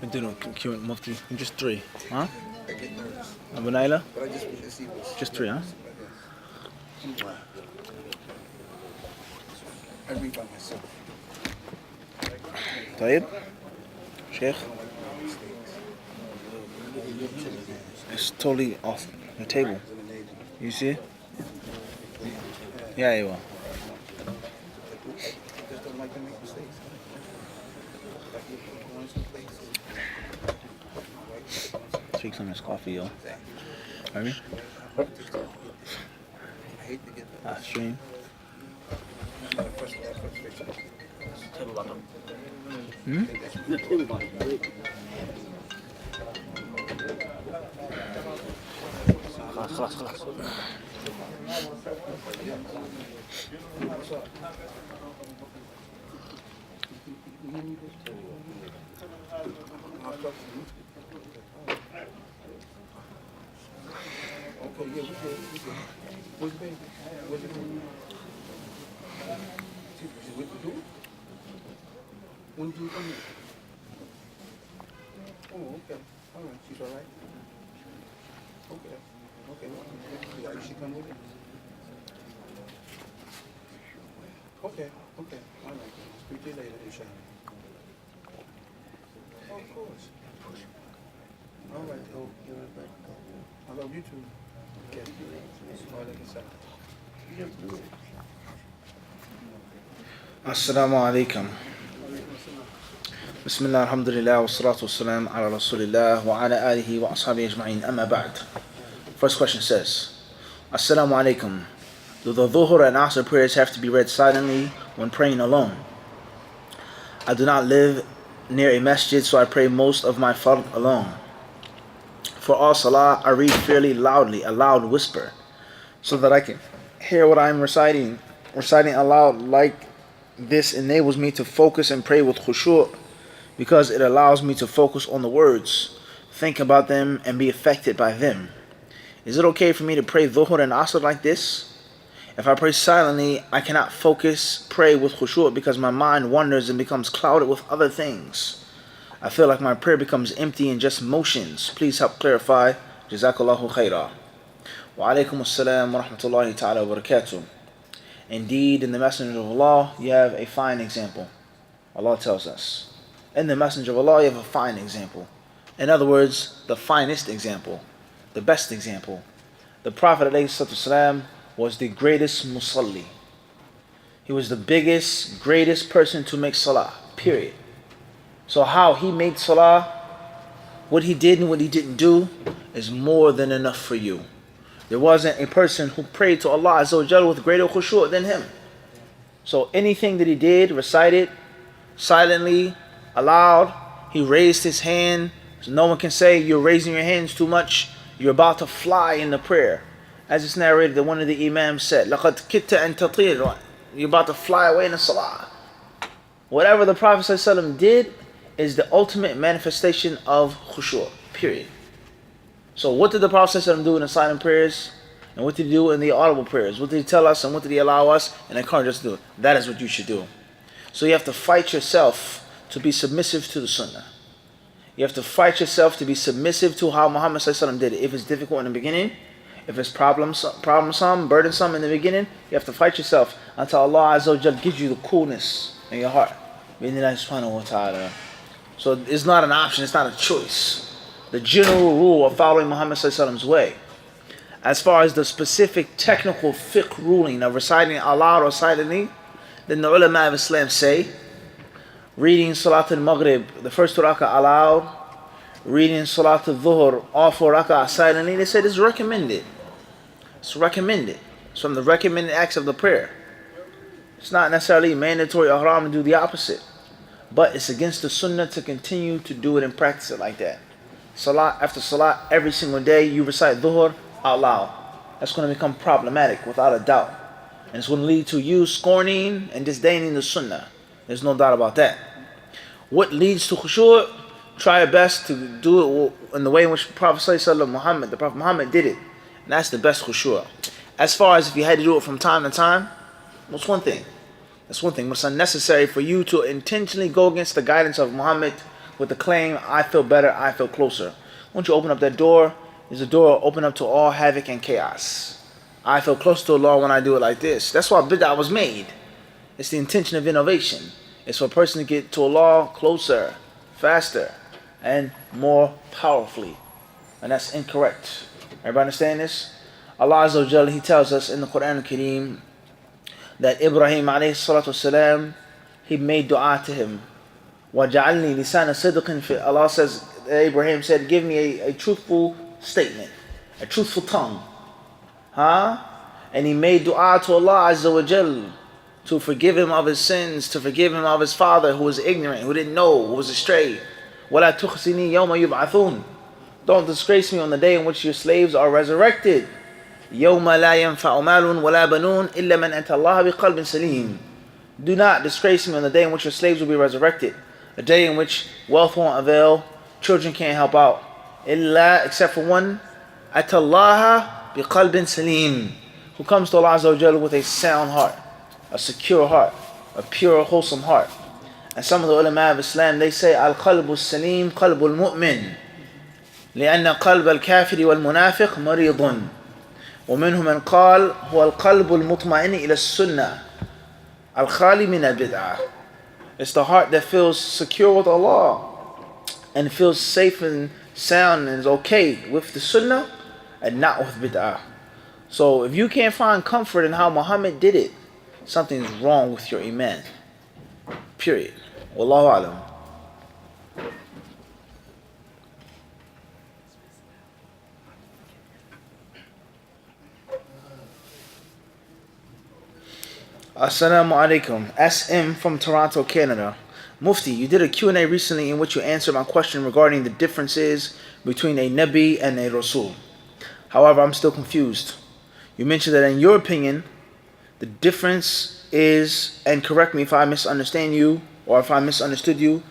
We do Mufti. Just three, huh? Abu Naila? Just three, huh? I read by myself. طيب Sheikh? It's totally off the table. You see it? Yeah, you will. Just don't like to make mistakes. Speak some of this coffee, yo. Hear me? I hate to get that. Stream. Hmm? خلاص خلاص Okay, yeah, we good. Where's the baby? Where's the baby? What you do? When do you come here? Oh, okay. All right, she's all right. Okay. Okay. Why did she come with it? Okay. Okay. All right. Speak to you later, inshallah. Oh, of course. All right. I love you too. Okay. Assalamu alaikum. Bismillah, alhamdulillah, wa salatu wa salam ala rasulillah wa ala alihi wa ashabihi ajma'in, amma ba'd. First question says, Assalamu alaikum. Do the Dhuhr and Asr prayers have to be read silently when praying alone? I do not live near a masjid, so I pray most of my fard alone. For all salah, I read fairly loudly, a loud whisper, so that I can hear what I am reciting. Reciting aloud like this enables me to focus and pray with khushu', because it allows me to focus on the words, think about them, and be affected by them. Is it okay for me to pray Dhuhr and Asr like this? If I pray silently, I cannot focus, pray with khushu' because my mind wanders and becomes clouded with other things. I feel like my prayer becomes empty and just motions. Please help clarify. Jazakallahu khairah. Wa alaikum assalam wa rahmatullahi ta'ala wa barakatuh. Indeed, in the Messenger of Allah, you have a fine example. Allah tells us. In the Messenger of Allah, you have a fine example. In other words, the finest example. The best example. The Prophet ﷺ was the greatest musalli. He was the biggest, greatest person to make salah. Period. So how he made salah, what he did and what he didn't do, is more than enough for you. There wasn't a person who prayed to Allah Azza wa Jalla with greater khushu' than him. So anything that he did, recited, silently, aloud, he raised his hand. So no one can say, you're raising your hands too much, you're about to fly in the prayer. As it's narrated that one of the imams said, لَقَدْ كِتَّ أَن تَطِيرُ, you're about to fly away in the salah. Whatever the Prophet ﷺ did is the ultimate manifestation of khushu', period. So what did the Prophet ﷺ do in the silent prayers? And what did he do in the audible prayers? What did he tell us and what did he allow us and encourage us to do? That is what you should do. So you have to fight yourself to be submissive to the Sunnah. You have to fight yourself to be submissive to how Muhammad ﷺ did it. If it's difficult in the beginning, if it's problemsome, burdensome in the beginning, you have to fight yourself until Allah Azza wa Jalla gives you the coolness in your heart. So it's not an option, it's not a choice. The general rule of following Muhammad ﷺ's way. As far as the specific technical fiqh ruling of reciting aloud or silently, then the ulama of Islam say, reading Salat al-Maghrib, the first 2 rak'ah aloud, reading Salat al-Dhuhr, all 4 rak'ah silently, they said it's recommended. It's recommended. It's from the recommended acts of the prayer. It's not necessarily mandatory or haram to do the opposite. But it's against the sunnah to continue to do it and practice it like that. Salat after salat, every single day, you recite Dhuhr out loud. That's going to become problematic without a doubt. And it's going to lead to you scorning and disdaining the sunnah. There's no doubt about that. What leads to khushu'? Try your best to do it in the way in which the Prophet Muhammad did it. And that's the best khushu'. As far as if you had to do it from time to time, what's one thing? That's one thing. But it's unnecessary for you to intentionally go against the guidance of Muhammad with the claim, I feel better, I feel closer. Once you open up that door, there's a door open up to all havoc and chaos. I feel close to Allah when I do it like this. That's why bid'ah was made. It's the intention of innovation. It's for a person to get to Allah closer, faster, and more powerfully. And that's incorrect. Everybody understand this? Allah Azza wa Jalla, He tells us in the Quran al-Kareem that Ibrahim alayhi salatu wasalam, he made dua to him. وَجَعَلْنِي لِسَانَ صِدْقٍ. Allah says, Abraham said, give me a truthful statement, a truthful tongue. And he made dua to Allah Azza wa Jalla to forgive him of his sins, to forgive him of his father who was ignorant, who didn't know, who was astray. وَلَا تُخْزِنِي يَوْمَ يُبْعَثُونَ. Don't disgrace me on the day in which your slaves are resurrected. يَوْمَ لَا يَنْفَعُ مَالٌ وَلَا بَنُونَ إِلَّا مَنْ أَتَى اللَّهَ بِقَلْبٍ سَلِيمٍ. Do not disgrace me on the day in which your slaves will be resurrected. A day in which wealth won't avail, children can't help out. إِلَّا, except for one, أَتَى اللَّهَ بِقَلْبٍ سَلِيمٍ, who comes to Allah Azza wa Jalla with a sound heart, a secure heart, a pure, wholesome heart. And some of the ulama of Islam, they say, Al-qalbu salim qalbu al-mu'min, لأن قلب الكافر والمنافق مريض. ومنهم من قال هو القلب المطمئن إلى السنة الخالي من البدعة. It's the heart that feels secure with Allah and feels safe and sound and is okay with the sunnah and not with bid'ah. So if you can't find comfort in how Muhammad did it, something's wrong with your iman. Period. Wallahu alam. Assalamu alaikum. SM from Toronto, Canada. Mufti, you did a Q&A recently in which you answered my question regarding the differences between a Nabi and a Rasul. However, I'm still confused. You mentioned that in your opinion, the difference is, and correct me if I misunderstand you or if I misunderstood you,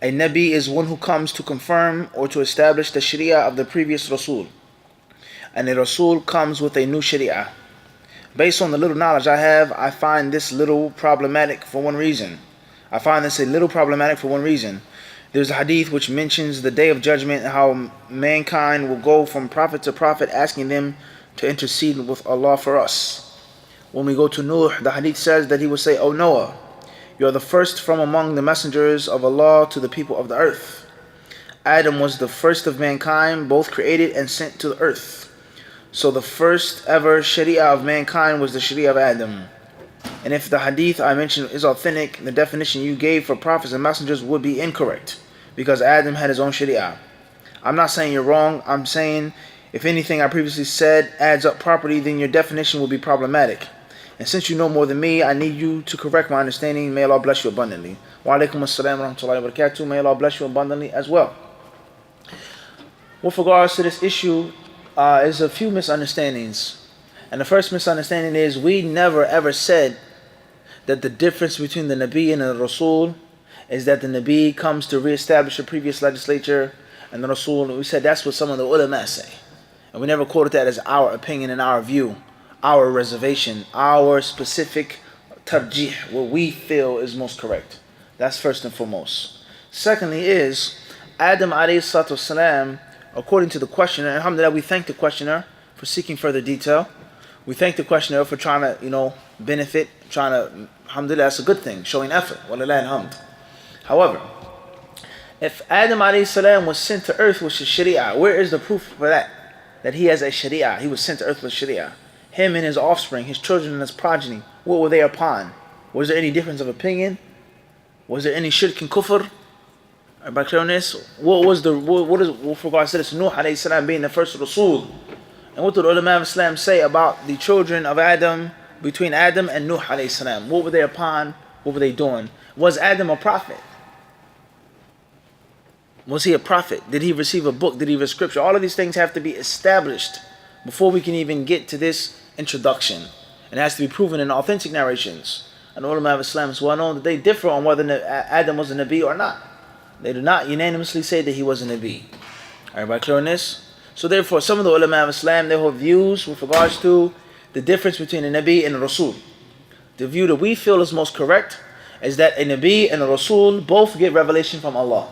a Nabi is one who comes to confirm or to establish the Sharia of the previous Rasul. And a Rasul comes with a new Sharia. Based on the little knowledge I have, I find this little problematic for one reason. There's a hadith which mentions the day of judgment, how mankind will go from prophet to prophet asking them to intercede with Allah for us. When we go to Nuh, the hadith says that he will say, O Noah, you are the first from among the messengers of Allah to the people of the earth. Adam was the first of mankind, both created and sent to the earth. So the first ever Sharia of mankind was the Sharia of Adam. And if the hadith I mentioned is authentic, the definition you gave for prophets and messengers would be incorrect, because Adam had his own Sharia. I'm not saying you're wrong. I'm saying if anything I previously said adds up properly, then your definition will be problematic. And since you know more than me, I need you to correct my understanding. May Allah bless you abundantly. Wa alaikum assalam wa rahmatullahi wa barakatuh. May Allah bless you abundantly as well. With regards to this issue, is a few misunderstandings. And the first misunderstanding is we never ever said that the difference between the Nabi and the Rasul is that the Nabi comes to reestablish a previous legislature, and the Rasul, we said that's what some of the ulama say. And we never quoted that as our opinion and our view, our reservation, our specific tarjih, what we feel is most correct. That's first and foremost. Secondly is, Adam alayhi salatu wasalam, according to the questioner, alhamdulillah, we thank the questioner for seeking further detail. We thank the questioner for trying to, benefit, alhamdulillah, that's a good thing, showing effort. Walillah alhamd. However, if Adam alayhi salam was sent to earth with Sharia, where is the proof for that? That he has a Sharia, he was sent to earth with Sharia. Him and his offspring, his children and his progeny, what were they upon? Was there any difference of opinion? Was there any shirk and kufr? By clear on this, what is with regards to this Nuh alayhi salam being the first Rasul? And what did the ulama of Islam say about the children of Adam, between Adam and Nuh alayhi salam? What were they upon? What were they doing? Was Adam a prophet? Was he a prophet? Did he receive a book? Did he receive scripture? All of these things have to be established before we can even get to this introduction. And it has to be proven in authentic narrations. And the ulama of Islam is well known that they differ on whether Adam was a Nabi or not. They do not unanimously say that he was a Nabi. Everybody clear on this? So therefore, some of the ulama of Islam, they hold views with regards to the difference between a Nabi and a Rasul. the view that we feel is most correct is that a Nabi and a Rasul both get revelation from Allah.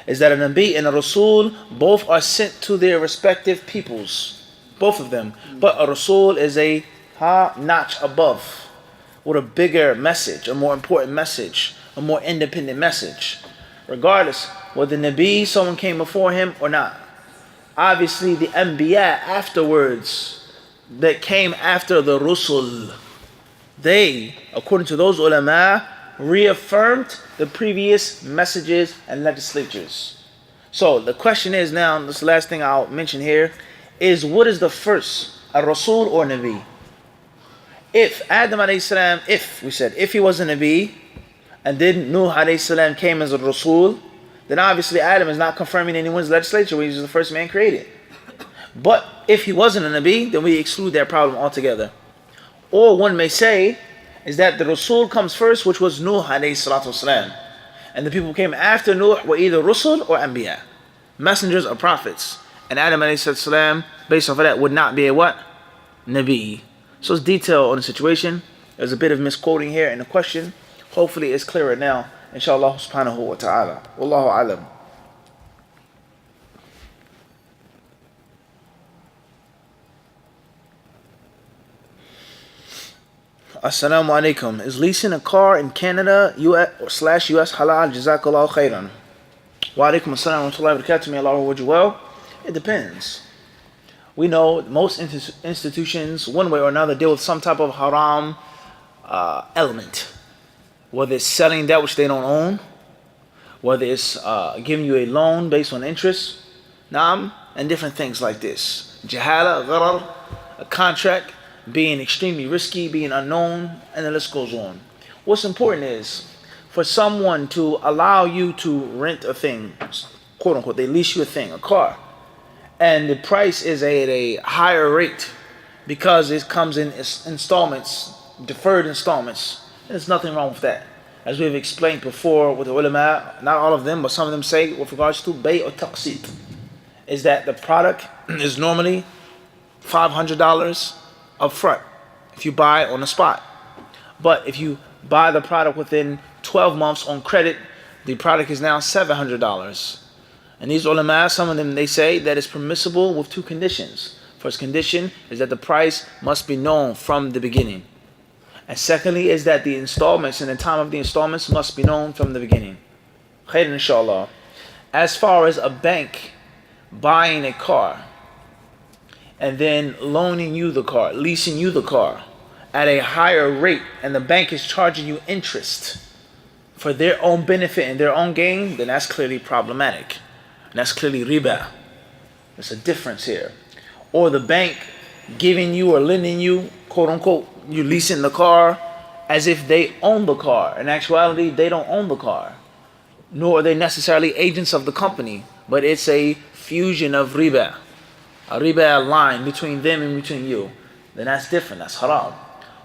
Is that a Nabi and a Rasul both are sent to their respective peoples. Both of them. But a Rasul is a notch above, with a bigger message, a more important message, a more independent message. Regardless, whether Nabi, someone came before him or not. Obviously, the Anbiya afterwards, that came after the Rusul, they, according to those ulama, reaffirmed the previous messages and legislatures. So the question is now, this last thing I'll mention here, is what is the first, a Rasul or Nabi? If Adam alayhi salam, if he was a Nabi, and then Nuh alayhi salam came as a Rasul, then obviously Adam is not confirming anyone's legislature when he was the first man created. But if he wasn't a Nabi, then we exclude that problem altogether. Or one may say, is that the Rasul comes first, which was Nuh alayhi salatu wasalam. And the people who came after Nuh were either Rusul or Anbiya, messengers or prophets. And Adam alayhi salam, based off of that, would not be a what? Nabi. So it's detail on the situation. There's a bit of misquoting here in the question. Hopefully it's clearer now. Inshallah subhanahu wa ta'ala. Wallahu alam. Assalamu alaikum. Is leasing a car in Canada US/US halal? Jazakallahu khairan. Wa alaikum assalam wa rahmatullahi wa barakatuh. May Allah reward you well. It depends. We know most institutions, one way or another, deal with some type of haram element. Whether it's selling that which they don't own, whether it's giving you a loan based on interest, and different things like this. Jahala, gharar, a contract, being extremely risky, being unknown, and the list goes on. What's important is for someone to allow you to rent a thing, quote unquote, they lease you a thing, a car, and the price is at a higher rate because it comes in installments, deferred installments. There's nothing wrong with that. As we've explained before with the ulama, not all of them, but some of them say with regards to bay or taqsit, is that the product is normally $500 up front if you buy on the spot. But if you buy the product within 12 months on credit, the product is now $700. And these ulama, some of them, they say that it's permissible with two conditions. First condition is that the price must be known from the beginning. And secondly is that the installments and the time of the installments must be known from the beginning. Khairan inshallah. As far as a bank buying a car and then loaning you the car, leasing you the car at a higher rate, and the bank is charging you interest for their own benefit and their own gain, then that's clearly problematic. And that's clearly riba. There's a difference here. Or the bank giving you or lending you, quote unquote, you leasing the car as if they own the car. In actuality, they don't own the car, nor are they necessarily agents of the company, but it's a fusion of riba, a riba line between them and between you. Then that's different, that's haram.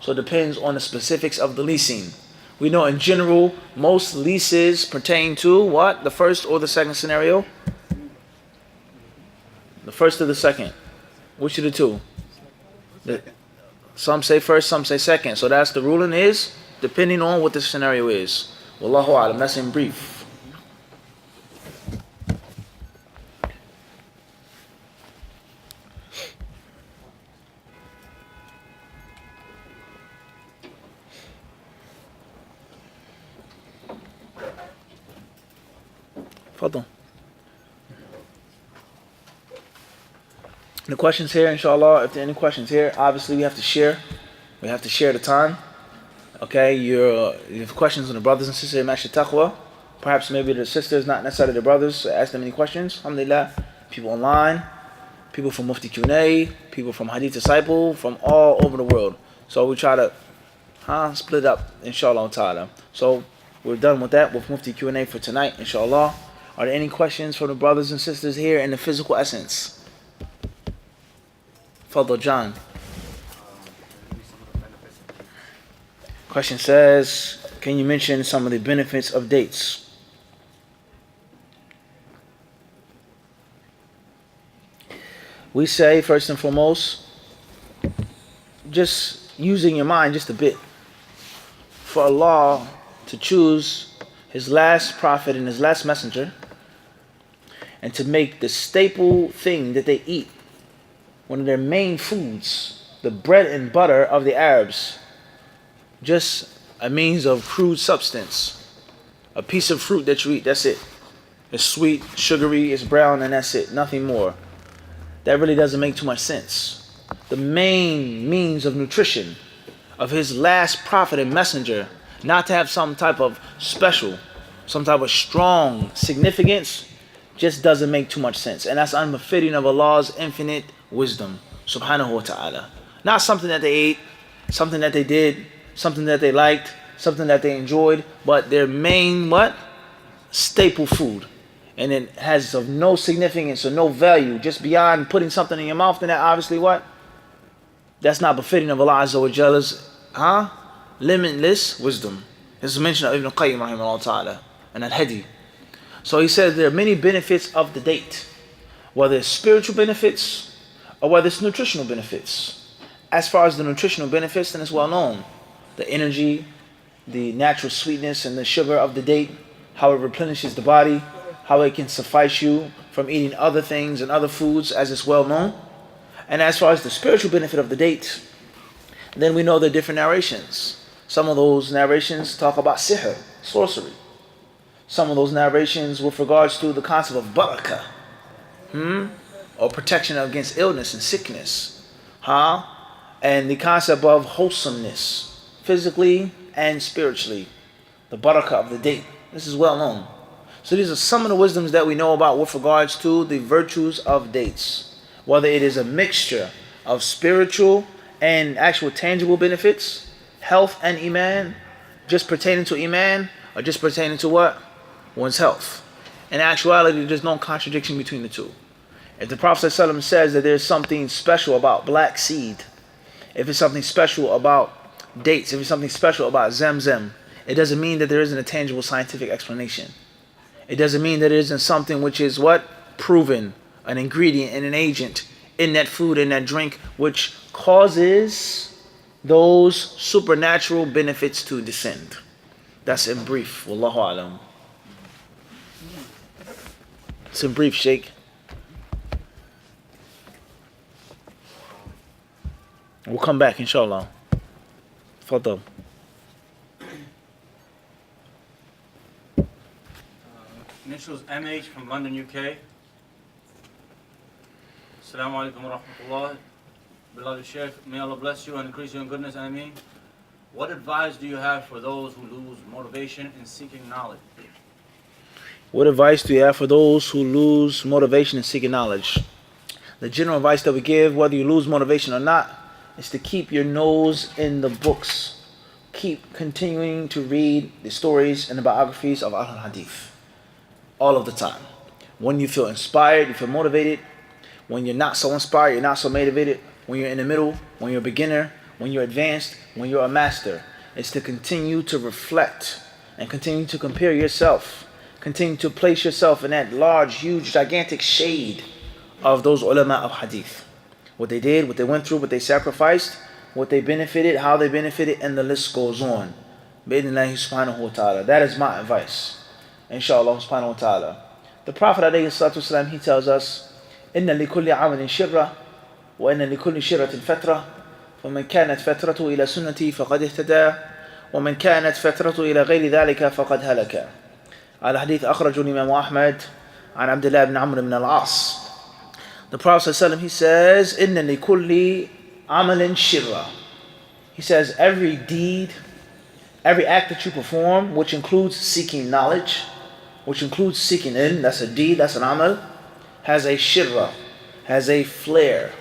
So it depends on the specifics of the leasing. We know in general, most leases pertain to what? The first or the second scenario? The first or the second? Which of the two? Some say first, some say second. So that's the ruling is, depending on what the scenario is. Wallahu a'lam, that's in brief. Fadal. The questions here, inshallah, if there are any questions here, obviously we have to share. We have to share the time. Okay, you have questions on the brothers and sisters in Masjid Taqwa. Perhaps maybe the sisters, not necessarily the brothers, so ask them any questions. Alhamdulillah. People online, people from Mufti Q&A, people from hadithdisciple, from all over the world. So we try to split up, inshallah ta'ala. So we're done with that, with Mufti Q&A for tonight, inshallah. Are there any questions from the brothers and sisters here in the physical essence? Fadl John. Question says, can you mention some of the benefits of dates? We say, first and foremost, just using your mind just a bit. for Allah to choose His last prophet and His last messenger, and to make the staple thing that they eat, one of their main foods, the bread and butter of the Arabs, just a means of crude substance, a piece of fruit that you eat, that's it. It's sweet, sugary, it's brown, and that's it, nothing more. That really doesn't make too much sense. The main means of nutrition of His last prophet and messenger, not to have some type of special, some type of strong significance, just doesn't make too much sense. And that's unbefitting of Allah's infinite wisdom, subhanahu wa ta'ala. Not something that they ate, something that they did, something that they liked, something that they enjoyed, but their main what? Staple food. And it has of no significance or no value, just beyond putting something in your mouth, then that obviously what? That's not befitting of Allah Azza wa Jalla's limitless wisdom. This is mentioned of Ibn Qayyim rahimahullah ta'ala and Al-Hadi. So he says there are many benefits of the date, whether it's spiritual benefits or whether it's nutritional benefits. As far as the nutritional benefits, then it's well known. The energy, the natural sweetness and the sugar of the date, how it replenishes the body, how it can suffice you from eating other things and other foods, as is well known. And as far as the spiritual benefit of the date, then we know the different narrations. Some of those narrations talk about sihr, sorcery. Some of those narrations with regards to the concept of barakah, or protection against illness and sickness, and the concept of wholesomeness, physically and spiritually, the barakah of the date. This is well known. So these are some of the wisdoms that we know about with regards to the virtues of dates, whether it is a mixture of spiritual and actual tangible benefits, health and iman, just pertaining to iman, or just pertaining to what? One's health. In actuality, there's no contradiction between the two. If the Prophet ﷺ says that there's something special about black seed, if it's something special about dates, if it's something special about Zamzam, it doesn't mean that there isn't a tangible scientific explanation. It doesn't mean that it isn't something which is what? Proven, an ingredient and an agent in that food, in that drink, which causes those supernatural benefits to descend. That's in brief. Wallahu alam. It's in brief, Sheikh. We'll come back, inshallah. Fadal. Initials MH from London, UK. Assalamu alaikum wa rahmatullah. Beloved Sheikh, may Allah bless you and increase you in goodness. Ameen. What advice do you have for those who lose motivation in seeking knowledge? What advice do you have for those who lose motivation in seeking knowledge? The general advice that we give, whether you lose motivation or not, is to keep your nose in the books. Keep continuing to read the stories and the biographies of Ahlul Hadith all of the time. When you feel inspired, you feel motivated. When you're not so inspired, you're not so motivated. When you're in the middle, when you're a beginner, when you're advanced, when you're a master. It's to continue to reflect and continue to compare yourself. Continue to place yourself in that large, huge, gigantic shade of those ulama of hadith. What they did, what they went through, what they sacrificed, what they benefited, how they benefited, and the list goes on. Bi-idhnillahi subhanahu wa ta'ala. That is my advice. Inshallah subhanahu wa ta'ala. The Prophet alayhi salatu wasalam, he tells us, إِنَّ لِكُلِّ عَمَلٍ شِرَّةٍ وَإِنَّ لِكُلِّ شِرَّةٍ فَتْرَةٍ فَمَنْ كَانَتْ فَتْرَةُ إِلَى سُنَّتِي فَقَدْ اهْتَدَى وَمَنْ كَانَتْ فَتْرَةُ إِلَى غَيْرِ ذَلِكَ فَقَدْ هَلَكَ. Al-Hadith أخرجه الإمام أحمد عن عبد الله بن عمرو بن العاص. The Prophet ﷺ, he says, إِنَّ لِكُلِّ عَمَلٍ شِرَّةٍ. He says, every deed, every act that you perform, which includes seeking knowledge, which includes seeking ilm, that's a deed, that's an amal, has a shirra, has a flare,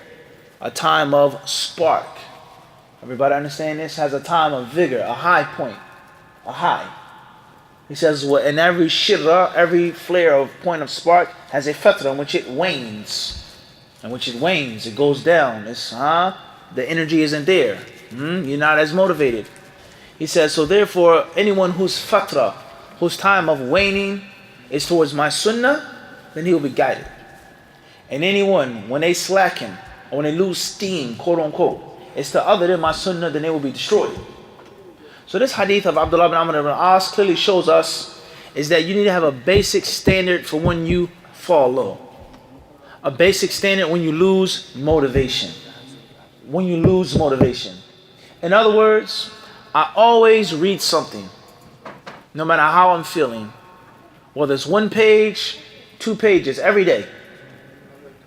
a time of spark. Everybody understand this? Has a time of vigor, a high point, a high. He says, well, in every shirra, every flare of point of spark has a fatra in which it wanes. In which it wanes, it goes down. It's, the energy isn't there. You're not as motivated. He says, so therefore, anyone whose fatra, whose time of waning is towards my sunnah, then he will be guided. And anyone, when they slacken, or when they lose steam, quote unquote, it's to other than my sunnah, then they will be destroyed. So this hadith of Abdullah bin Amr ibn As clearly shows us is that you need to have a basic standard for when you fall low. A basic standard when you lose motivation. When you lose motivation. In other words, I always read something, no matter how I'm feeling. Whether it's 1 page, 2 pages, every day.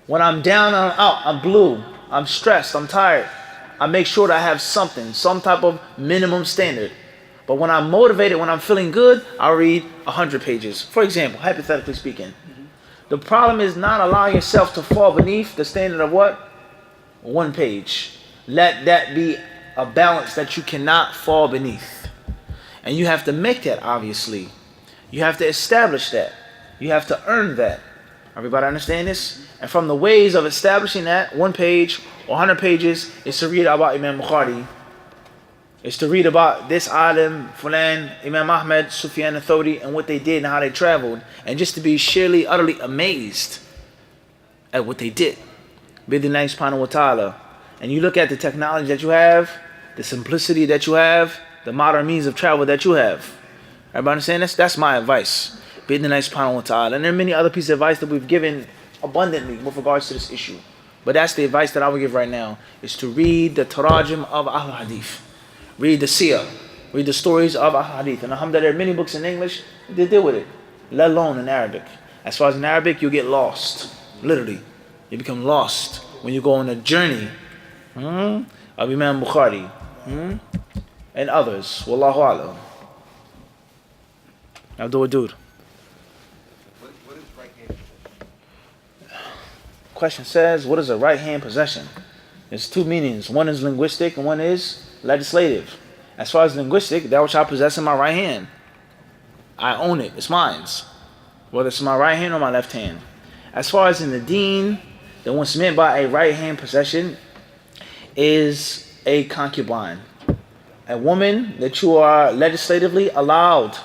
When I'm down, I'm out, I'm blue, I'm stressed, I'm tired, I make sure that I have something, some type of minimum standard. But when I'm motivated, when I'm feeling good, I'll read 100 pages. For example, hypothetically speaking. The problem is not allowing yourself to fall beneath the standard of what? 1 page. Let that be a balance that you cannot fall beneath. And you have to make that, obviously. You have to establish that. You have to earn that. Everybody understand this? And from the ways of establishing that, 1 page or 100 pages, is to read about Imam Bukhari. It's to read about this alim, Fulan, Imam Ahmed, Sufyan al-Thawri, and what they did and how they traveled. And just to be sheerly, utterly amazed at what they did. Bidinai subhanahu wa ta'ala. And you look at the technology that you have, the simplicity that you have, the modern means of travel that you have. Everybody understand this? That's my advice. Bidinai subhanahu wa ta'ala. And there are many other pieces of advice that we've given abundantly with regards to this issue. But that's the advice that I will give right now, is to read the tarajim of Ahl Hadith. Read the Siyah. Read the stories of Ahl Hadith. And alhamdulillah, there are many books in English that deal with it, let alone in Arabic. As far as in Arabic, you get lost. Literally. You become lost when you go on a journey of Imam Bukhari and others. Wallahu a'lam. Abdul Wadud. What is right hand? Question says, what is a right hand possession? There's 2 meanings. One is linguistic and one is legislative. As far as linguistic, that which I possess in my right hand, I own it. It's mine. Whether it's my right hand or my left hand. As far as in the deen, then what's meant by a right hand possession is a concubine. A woman that you are legislatively allowed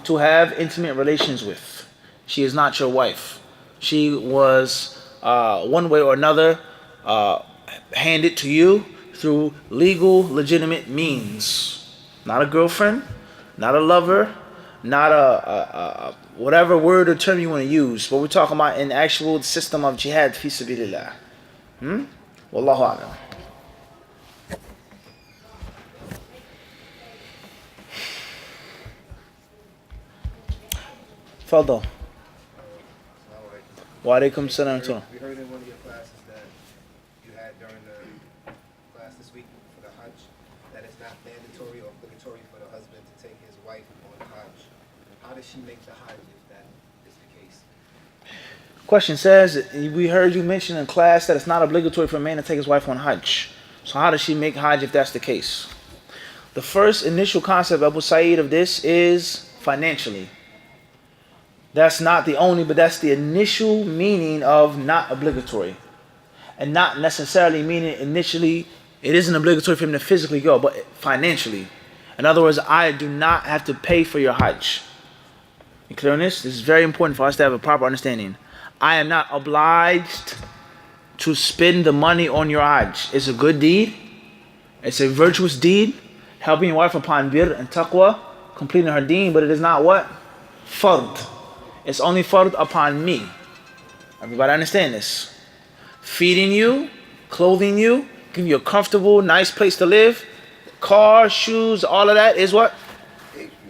to have intimate relations with. She is not your wife. She was one way or another handed to you through legal, legitimate means. Not a girlfriend, not a lover, not a whatever word or term you want to use. But we're talking about an actual system of jihad fi sabilillah. Wallahu a'lam. Fadal. Wa alaikum salam. We heard in one of your classes that you had during the class this week for the Hajj that it's not mandatory or obligatory for the husband to take his wife on Hajj. How does she make the Hajj if that is the case? Question says, we heard you mention in class that it's not obligatory for a man to take his wife on Hajj. So how does she make Hajj if that's the case? The first initial concept, Abu Sa'id, of this is financially. That's not the only, but that's the initial meaning of not obligatory. And not necessarily meaning initially, it isn't obligatory for him to physically go, but financially. In other words, I do not have to pay for your Hajj. You clear on this? This is very important for us to have a proper understanding. I am not obliged to spend the money on your Hajj. It's a good deed. It's a virtuous deed. Helping your wife upon bir and taqwa, completing her deen, but it is not what? Fard. It's only fard upon me. Everybody understand this? Feeding you, clothing you, giving you a comfortable, nice place to live, car, shoes, all of that is what?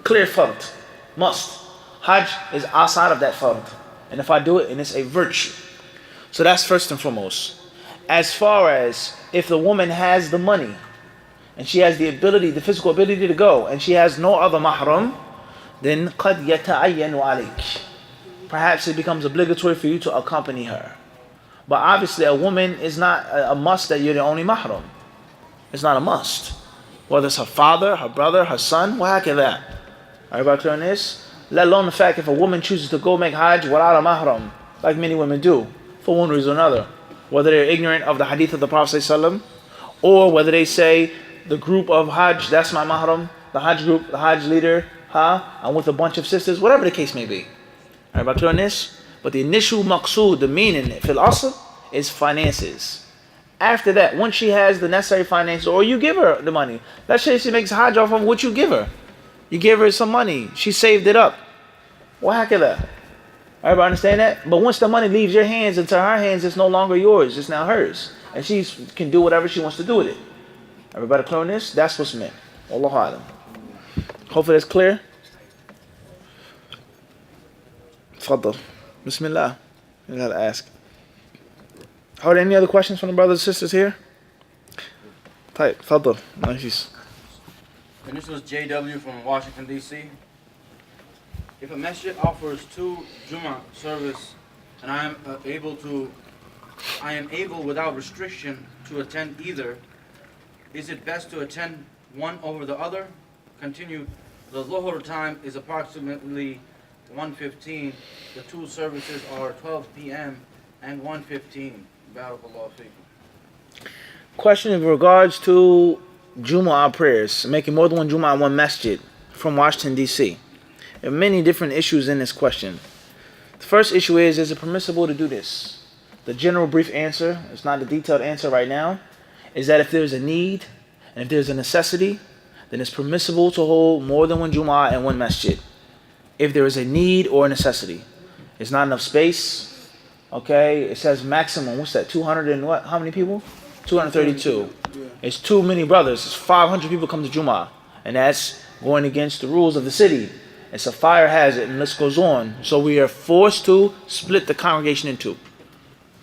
Clear fard. Must. Hajj is outside of that fard. And if I do it, and it's a virtue. So that's first and foremost. As far as if the woman has the money, and she has the ability, the physical ability to go, and she has no other mahram, then قَدْ يَتَعَيَّنُ عَلَيْكِ. Perhaps it becomes obligatory for you to accompany her. But obviously a woman is not a must that you're the only mahram. It's not a must. Whether it's her father, her brother, her son, what heck that? Everybody clear on this? Let alone the fact if a woman chooses to go make Hajj without a mahram, like many women do, for one reason or another. Whether they're ignorant of the hadith of the Prophet ﷺ, or whether they say the group of Hajj, that's my mahram, the Hajj group, the Hajj leader, I'm with a bunch of sisters, whatever the case may be. Everybody clear on this? But the initial maqsood, the meaning, fil asl, is finances. After that, once she has the necessary finances, or you give her the money. Let's say she makes Hajj off of what you give her. You give her some money. She saved it up. What that? Everybody understand that? But once the money leaves your hands into her hands, it's no longer yours. It's now hers. And she can do whatever she wants to do with it. Everybody clear on this? That's what's meant. Allahu Alam. Hopefully that's clear. Tfaddal. Bismillah. You gotta ask. Are there any other questions from the brothers and sisters here? Type. Tfaddal. Nice. And this was JW from Washington, D.C. If a masjid offers 2 Jumu'ah service and I am able without restriction to attend either, is it best to attend one over the other? Continue. The Dhuhr time is approximately 1:15. The 2 services are 12 p.m. and 1:15. Barakallahu feekum. Question in regards to Jumu'ah prayers, making more than one Jumu'ah in one masjid from Washington, D.C. There are many different issues in this question. The first issue is it permissible to do this? The general brief answer, it's not a detailed answer right now, is that if there's a need and if there's a necessity, then it's permissible to hold more than one Jumu'ah in one masjid. If there is a need or a necessity. It's not enough space. Okay, it says maximum, what's that, 200 and what? How many people? 232. Yeah. It's too many brothers. It's 500 people come to Jumu'ah. And that's going against the rules of the city. It's a fire hazard, and this goes on. So we are forced to split the congregation in two.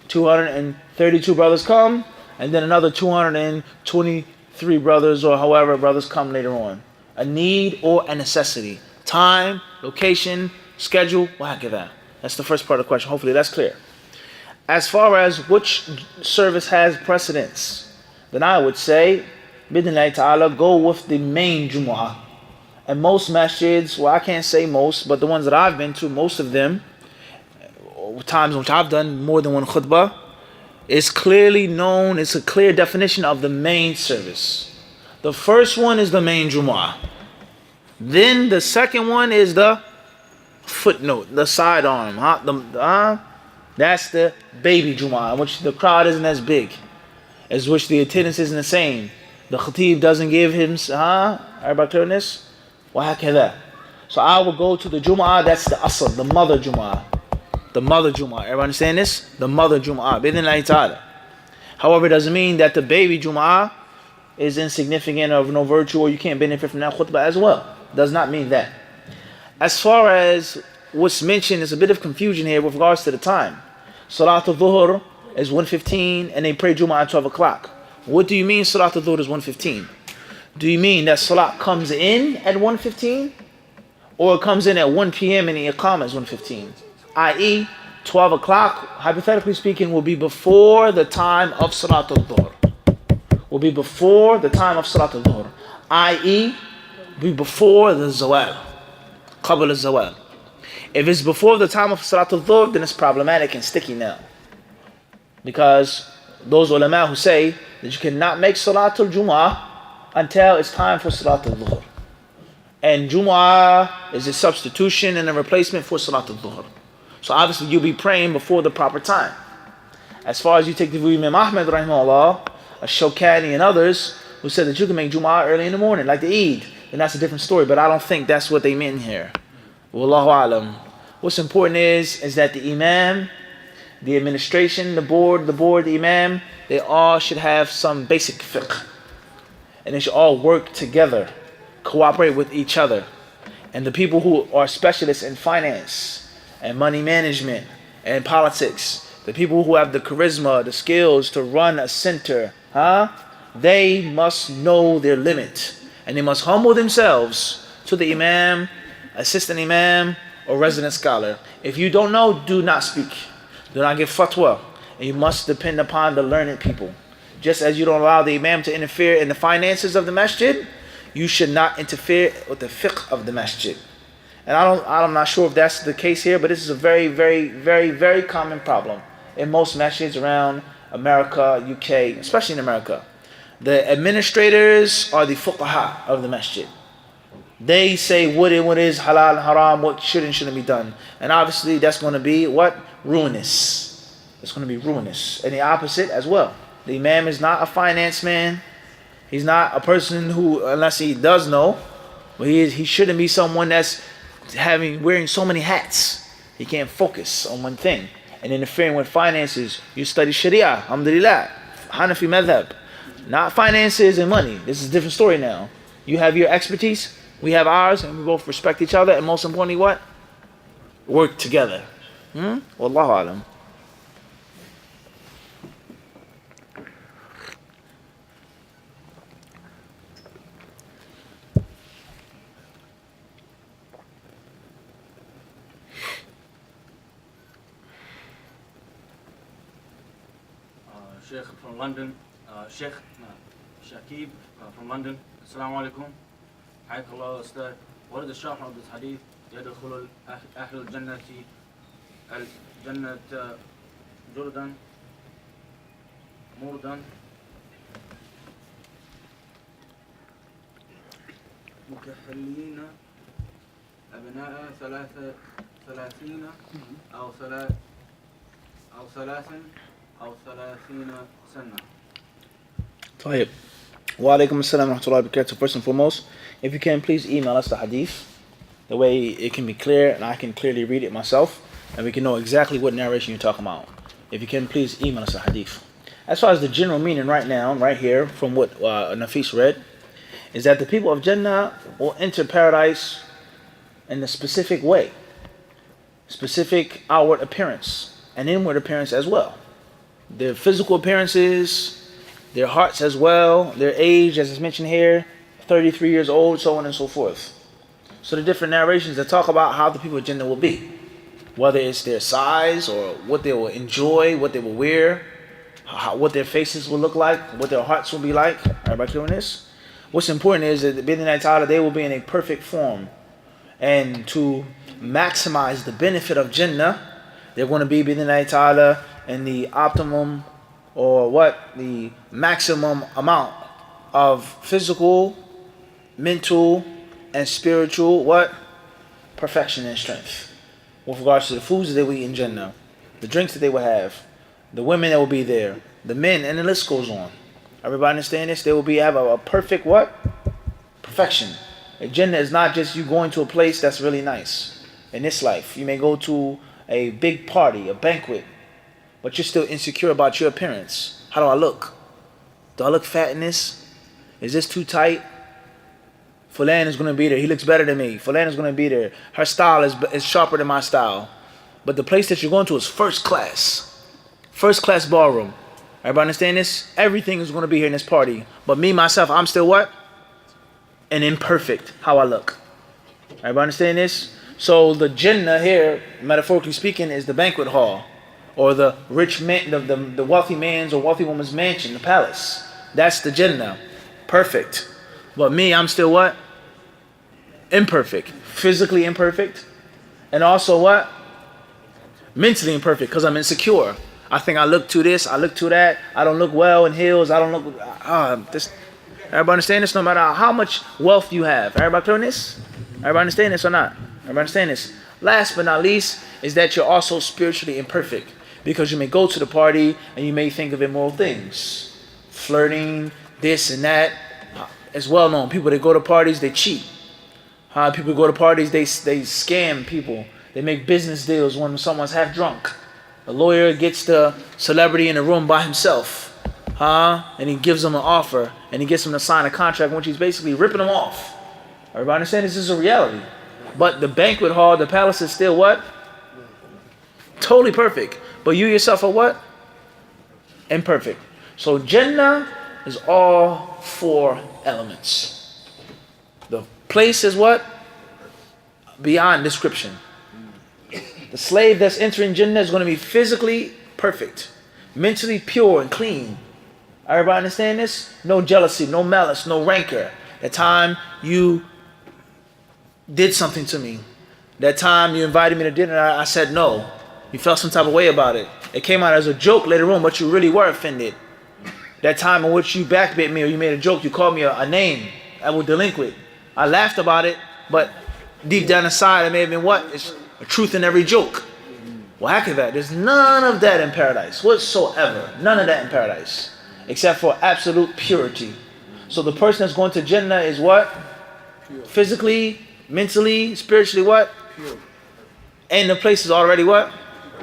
232 brothers come, and then another 223 brothers, or however brothers come later on. A need or a necessity. Time, location, schedule, whatever. That's the first part of the question. Hopefully that's clear. As far as which service has precedence, then I would say, bidnillahi ta'ala, go with the main Jumu'ah. And most masjids, well, I can't say most, but the ones that I've been to, most of them, times which I've done more than one khutbah, is clearly known, it's a clear definition of the main service. The first one is the main Jumu'ah. Then the second one is the footnote, the sidearm. That's the baby Jumu'ah, in which the crowd isn't as big, as which the attendance isn't the same. The khatib doesn't give him, everybody clear on this? So I will go to the Jumu'ah, that's the Asr, the mother Jumu'ah. The mother Jumu'ah. Everyone understand this? The mother Jumu'ah. Bidnillahi ta'ala. However, it doesn't mean that the baby Jumu'ah is insignificant or of no virtue or you can't benefit from that khutbah as well. Does not mean that. As far as what's mentioned, there's a bit of confusion here with regards to the time. Salatul Dhuhr is 1:15 and they pray Jumu'ah at 12 o'clock. What do you mean Salatul Dhuhr is 1:15? Do you mean that Salat comes in at 1:15? Or it comes in at 1 p.m. and the Iqamah is 1:15? I.e., 12 o'clock, hypothetically speaking, will be before the time of Salatul Dhuhr. Will be before the time of Salatul Dhuhr. I.e., be before the Zawal. Qabl al-Zawal. If it's before the time of Salatul Dhuhr, then it's problematic and sticky now. Because those ulama who say that you cannot make Salatul Jumu'ah until it's time for Salatul Dhuhr. And Jumu'ah is a substitution and a replacement for Salatul Dhuhr. So obviously you'll be praying before the proper time. As far as you take the view of Imam Ahmed rahimahullah, Shawkani and others who said that you can make Jumu'ah early in the morning, like the Eid, then that's a different story. But I don't think that's what they meant here. Wallahu alam. What's important is that the Imam, the administration, the board, the Imam, they all should have some basic fiqh. And they should all work together, cooperate with each other. And the people who are specialists in finance and money management and politics, the people who have the charisma, the skills to run a center, they must know their limit. And they must humble themselves to the Imam, assistant Imam, or resident scholar. If you don't know, do not speak. Do not give fatwa. And you must depend upon the learned people. Just as you don't allow the Imam to interfere in the finances of the masjid, you should not interfere with the fiqh of the masjid. And I'm not sure if that's the case here, but this is a very, very, very, very common problem in most masjids around America, UK, especially in America. The administrators are the fuqaha of the masjid. They say what is halal and haram, what should and shouldn't be done. And obviously that's going to be what? Ruinous. It's going to be ruinous. And the opposite as well. The imam is not a finance man. He's not a person who, unless he does know, but he shouldn't be someone that's wearing so many hats. He can't focus on one thing. And interfering with finances, you study Sharia, alhamdulillah, Hanafi madhab. Not finances and money. This is a different story now. You have your expertise, we have ours, and we both respect each other, and most importantly, what? Work together. Wallahu alam. Sheikh from London, Shakib from London. Assalamu alaikum. Hayyakallah Ustad. What is the sharh of this hadith? يدخل أهل الجنة الجنة جردا مردا مكحلين أبناء ثلاثين أو ثلاثين سنة. طيب. Wa alaikum assalam wa rahmatullahi wa barakatuh. First and foremost, if you can, please email us the hadith. The way it can be clear and I can clearly read it myself, and we can know exactly what narration you're talking about. If you can, please email us the hadith. As far as the general meaning right now, right here, from what Nafis read, is that the people of Jannah will enter paradise in a specific way. Specific outward appearance and inward appearance as well. Their physical appearances, their hearts as well, their age, as is mentioned here, 33 years old, so on and so forth. So the different narrations that talk about how the people of Jannah will be, whether it's their size or what they will enjoy, what they will wear, what their faces will look like, what their hearts will be like. Everybody clear on this? What's important is that b'idhnillahi ta'ala, they will be in a perfect form. And to maximize the benefit of Jannah, they're going to be b'idhnillahi ta'ala in the optimum, or the maximum amount of physical, mental, and spiritual perfection and strength with regards to the foods that they will eat in Jannah, the drinks that they will have, the women that will be there, the men, and the list goes on. Everybody understand this? They will have a perfect perfection. Jannah is not just you going to a place that's really nice in this life. You may go to a big party, a banquet, but you're still insecure about your appearance. How do I look? Do I look fat in this? Is this too tight? Fulan is going to be there. He looks better than me. Fulan is going to be there. Her style is sharper than my style. But the place that you're going to is first class. First class ballroom. Everybody understand this? Everything is going to be here in this party. But me, myself, I'm still an imperfect, how I look. Everybody understand this? So the Jannah here, metaphorically speaking, is the banquet hall. Or the rich man, the wealthy man's or wealthy woman's mansion, the palace. That's the Jannah. Perfect. But me, I'm still imperfect. Physically imperfect. And also mentally imperfect, because I'm insecure. I think I look to this, I look to that. I don't look well in heels. I don't look this. Everybody understand this? No matter how much wealth you have. Everybody clear on this? Everybody understand this or not? Everybody understand this? Last but not least is that you're also spiritually imperfect, because you may go to the party and you may think of immoral things. Flirting, this and that. It's well known. People that go to parties, they cheat. People go to parties, they scam people. They make business deals when someone's half drunk. A lawyer gets the celebrity in a room by himself, and he gives them an offer, and he gets them to sign a contract in which he's basically ripping them off. Everybody understand this is a reality. But the banquet hall, the palace is still totally perfect. But you yourself are imperfect. So Jannah is all four elements. The place is beyond description. The slave that's entering Jannah is going to be physically perfect, mentally pure and clean. Everybody understand this? No jealousy, no malice, no rancor. That time you did something to me. That time you invited me to dinner, I said no. You felt some type of way about it. It came out as a joke later on, but you really were offended. That time in which you backbit me or you made a joke, you called me a name. I was delinquent. I laughed about it, but deep down inside, it may have been It's a truth in every joke. Well, heck of that. There's none of that in paradise whatsoever. None of that in paradise. except for absolute purity. So the person that's going to Jannah is what? Physically, mentally, spiritually what? And the place is already what?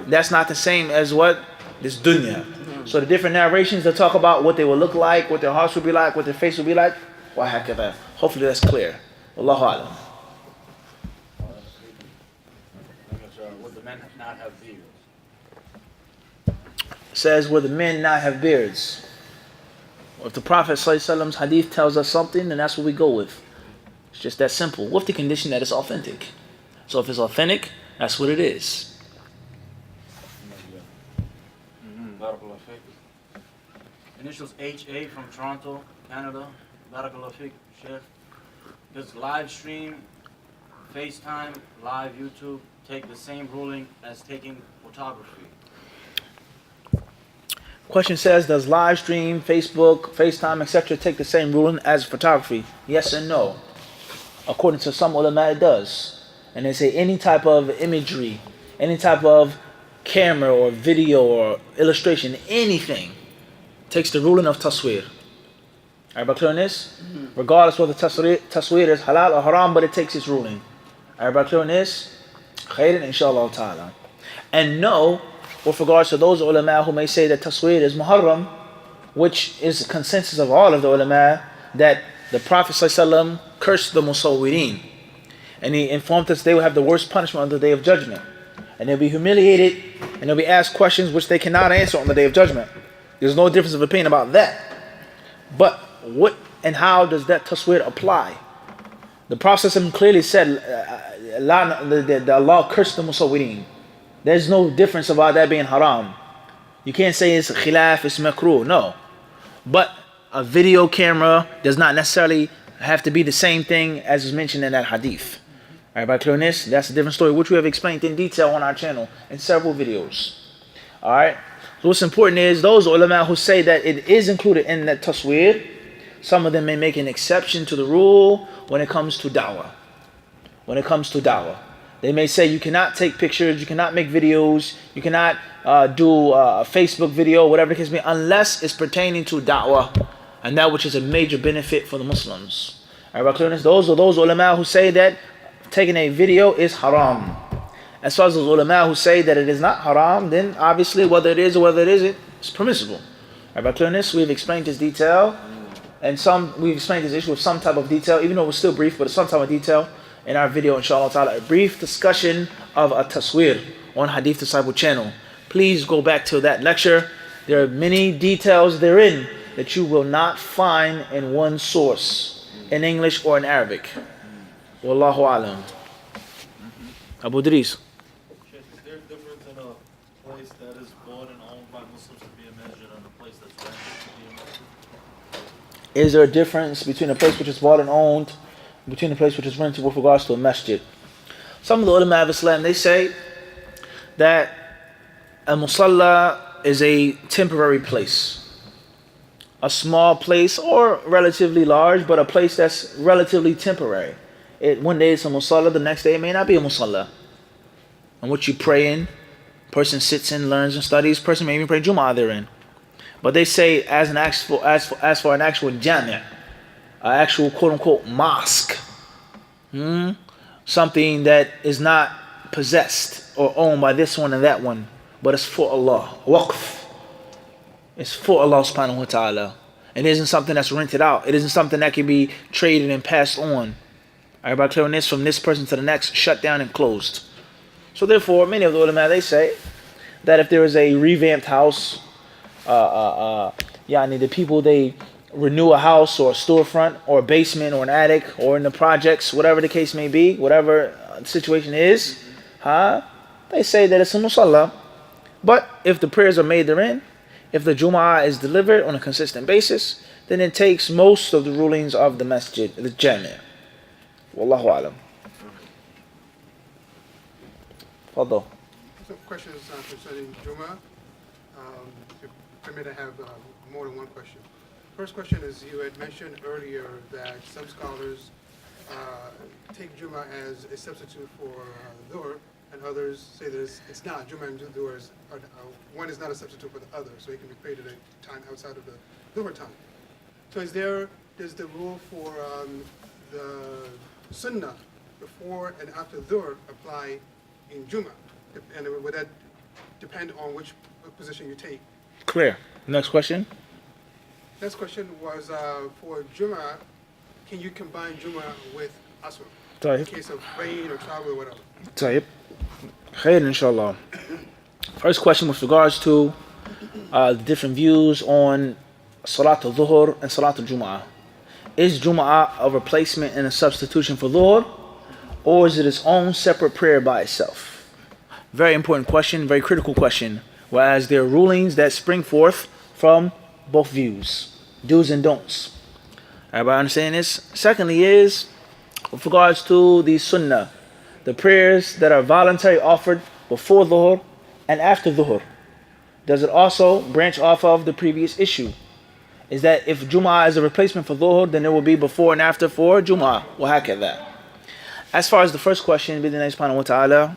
That's not the same as what? This dunya. So the different narrations that talk about what they will look like, what their hearts will be like, what their face will be like. Hopefully that's clear. Wallahu alam. Would the men not have beards? Says, will the men not have beards? If the Prophet ﷺ's hadith tells us something, then that's what we go with. It's just that simple, with the condition that it's authentic. So if it's authentic, that's what it is. Barakallahu fiqh. Initials HA from Toronto, Canada. Barakallahu fiqh, Sheikh. Does live stream, FaceTime, live YouTube take the same ruling as taking photography? Question says, does live stream, Facebook, FaceTime, etc. take the same ruling as photography? Yes and no. According to some ulama, it does. And they say any type of imagery, any type of camera or video or illustration, anything, takes the ruling of tasweer. Everybody clear on this? Regardless whether tasweer is halal or haram, but it takes its ruling. Everybody clear on this? Khairan, inshallah ta'ala. And no, with regards to those ulama who may say that tasweer is muharram, which is the consensus of all of the ulama, that the Prophet ﷺ cursed the musawwirin. And he informed us they will have the worst punishment on the Day of Judgment. And they'll be humiliated and they'll be asked questions which they cannot answer on the Day of Judgment. There's no difference of opinion about that. But what and how does that tasweer apply? The Prophet ﷺ clearly said that Allah cursed the musawwirin. There's no difference about that being haram. You can't say it's khilaf, it's makruh. No. But a video camera does not necessarily have to be the same thing as is mentioned in that hadith. Everybody clear on this? That's a different story, which we have explained in detail on our channel in several videos. Alright? So what's important is those ulama who say that it is included in that tasweer, some of them may make an exception to the rule when it comes to da'wah. When it comes to da'wah. They may say you cannot take pictures, you cannot make videos, you cannot do a Facebook video, whatever the case may be, unless it's pertaining to da'wah and that which is a major benefit for the Muslims. Everybody clear on this? Those are those ulama who say that taking a video is haram. As far as those ulama who say that it is not haram, then obviously whether it is or whether it isn't, it's permissible. Everybody clear on this? We've explained this detail, and we've explained this issue with some type of detail, even though it was still brief, but it's some type of detail in our video, inshallah ta'ala, a brief discussion of a tasweer on Hadith Disciple channel. Please go back to that lecture. There are many details therein that you will not find in one source, in English or in Arabic. Wallahu alam. Abu Idris. Is there a difference in a place that is bought and owned by Muslims to be a masjid and a place that's rented to be a masjid? Is there a difference between a place which is bought and owned, between a place which is rented with regards to a masjid? Some of the ulama of Islam, they say that a musalla is a temporary place. A small place or relatively large, but a place that's relatively temporary. One day it's a musalla, the next day it may not be a musalla. And what you pray in, person sits in, learns and studies, person may even pray Jumu'ah therein. But they say as for an actual Jannah, an actual quote-unquote mosque, something that is not possessed or owned by this one and that one, but it's for Allah, waqf. It's for Allah subhanahu wa ta'ala. It isn't something that's rented out. It isn't something that can be traded and passed on. Everybody clear on this? From this person to the next, shut down and closed. So therefore, many of the ulama, they say that if there is a revamped house, the people, they renew a house or a storefront or a basement or an attic or in the projects, whatever the case may be, whatever the situation is, they say that it's a musalla. But if the prayers are made therein, if the Jumu'ah is delivered on a consistent basis, then it takes most of the rulings of the masjid, the Jannah. Wallahu alam. Fadal. Some questions concerning Jummah. Permit to have more than one question. First question is, you had mentioned earlier that some scholars take Jummah as a substitute for Dhuhr, and others say that it's not. Jummah and Dhuhr one is not a substitute for the other, so it can be prayed at a time outside of the Dhuhr time. So does the rule for the Sunnah before and after Dhuhr apply in Jummah? And would that depend on which position you take? Clear. Next question. Next question was for Jummah, can you combine Jummah with Asr in case of rain or travel or whatever? Tayyip. Khair, inshallah. First question with regards to different views on Salat al-Dhuhr and Salat al-Jumu'ah. Is Jumu'ah a replacement and a substitution for Dhuhr, or is it its own separate prayer by itself? Very important question, very critical question, whereas there are rulings that spring forth from both views, do's and don'ts. Everybody understand this? Secondly is, with regards to the Sunnah, the prayers that are voluntary offered before Dhuhr and after Dhuhr, does it also branch off of the previous issue? Is that if Jumu'ah is a replacement for Dhuhr, then it will be before and after for Jumu'ah. وهكذا. As far as the first question, بإذن الله سبحانه وتعالى,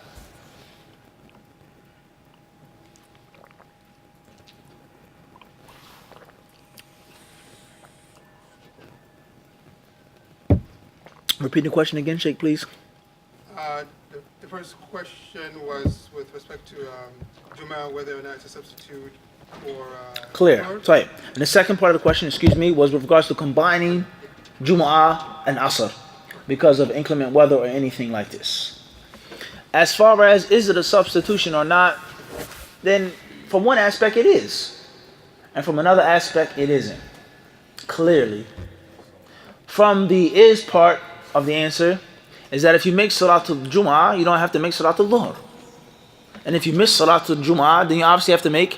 repeat the question again, Sheikh, please. The first question was with respect to Jummah, whether or not it's a substitute for Clear. Dhuhr. Right. And the second part of the question, was with regards to combining Jumu'ah and Asr because of inclement weather or anything like this. As far as is it a substitution or not, then from one aspect it is, and from another aspect it isn't. Clearly. From the is part of the answer is that if you make Salatul Jumu'ah, you don't have to make Salatul Dhuhr. And if you miss Salatul Jumu'ah, then you obviously have to make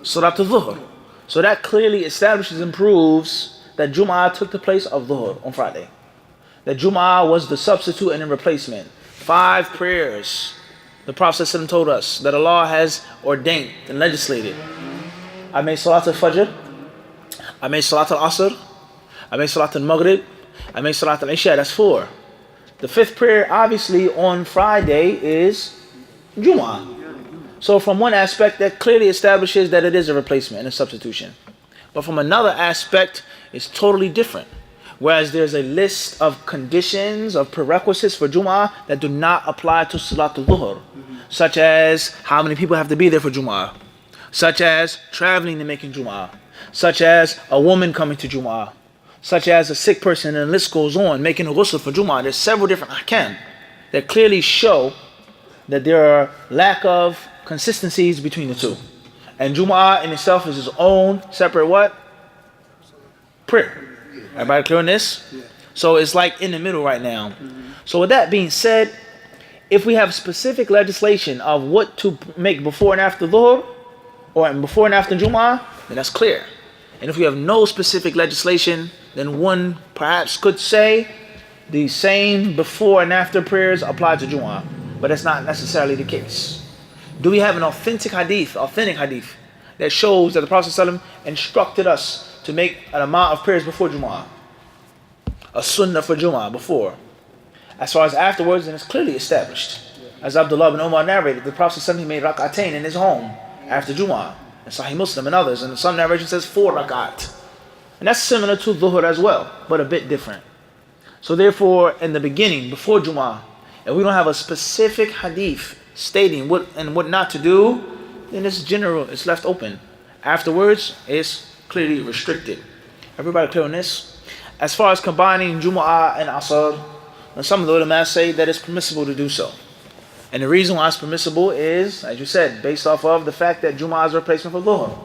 Salatul Dhuhr. So that clearly establishes and proves that Jumu'ah took the place of Dhuhr on Friday. That Jumu'ah was the substitute and the replacement. 5 prayers the Prophet ﷺ told us that Allah has ordained and legislated. I made Salatul Fajr, I made Salatul Asr, I made Salatul Maghrib, I made Salatul Isha. That's 4. The 5th prayer, obviously, on Friday is Jumu'ah. So from one aspect, that clearly establishes that it is a replacement and a substitution. But from another aspect, it's totally different. Whereas there's a list of conditions, of prerequisites for Jumu'ah that do not apply to Salatul Dhuhr. Such as how many people have to be there for Jumu'ah. Such as traveling to making Jumu'ah. Such as a woman coming to Jumu'ah. Such as a sick person, and the list goes on, making a ghusl for Jumu'ah. There's several different ahkam that clearly show that there are lack of consistencies between the two. And Jumu'ah in itself is its own separate what? Prayer. Everybody clear on this? So it's like in the middle right now. So with that being said, if we have specific legislation of what to make before and after Dhuhr, or before and after Jumu'ah, then that's clear. And if we have no specific legislation, then one perhaps could say the same before and after prayers apply to Jumu'ah. But that's not necessarily the case. Do we have an authentic hadith that shows that the Prophet ﷺ instructed us to make an amount of prayers before Jumu'ah? A sunnah for Jumu'ah before. As far as afterwards, then it's clearly established. As Abdullah ibn Umar narrated, the Prophet ﷺ made rak'atayn in his home after Jumu'ah. And Sahih Muslim and others. And some narration says 4 rak'at. And that's similar to Dhuhr as well, but a bit different. So therefore, in the beginning, before Jumu'ah, if we don't have a specific hadith stating what and what not to do, then it's general, it's left open. Afterwards, it's clearly restricted. Everybody clear on this? As far as combining Jumu'ah and Asr, some of the ulama say that it's permissible to do so. And the reason why it's permissible is, as you said, based off of the fact that Jumu'ah is a replacement for Dhuhr.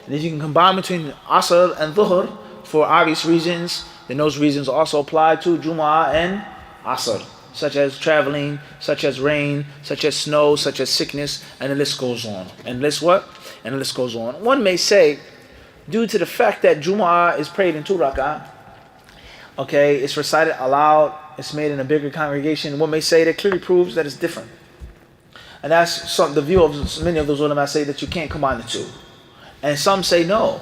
And if you can combine between Asr and Dhuhr for obvious reasons, then those reasons also apply to Jumu'ah and Asr, such as traveling, such as rain, such as snow, such as sickness, and the list goes on. And the list what? And the list goes on. One may say, due to the fact that Jumu'ah is prayed in 2 rak'ah, okay, it's recited aloud, it's made in a bigger congregation, one may say that clearly proves that it's different. And that's the view of many of those ulama say that you can't combine the two. And some say no,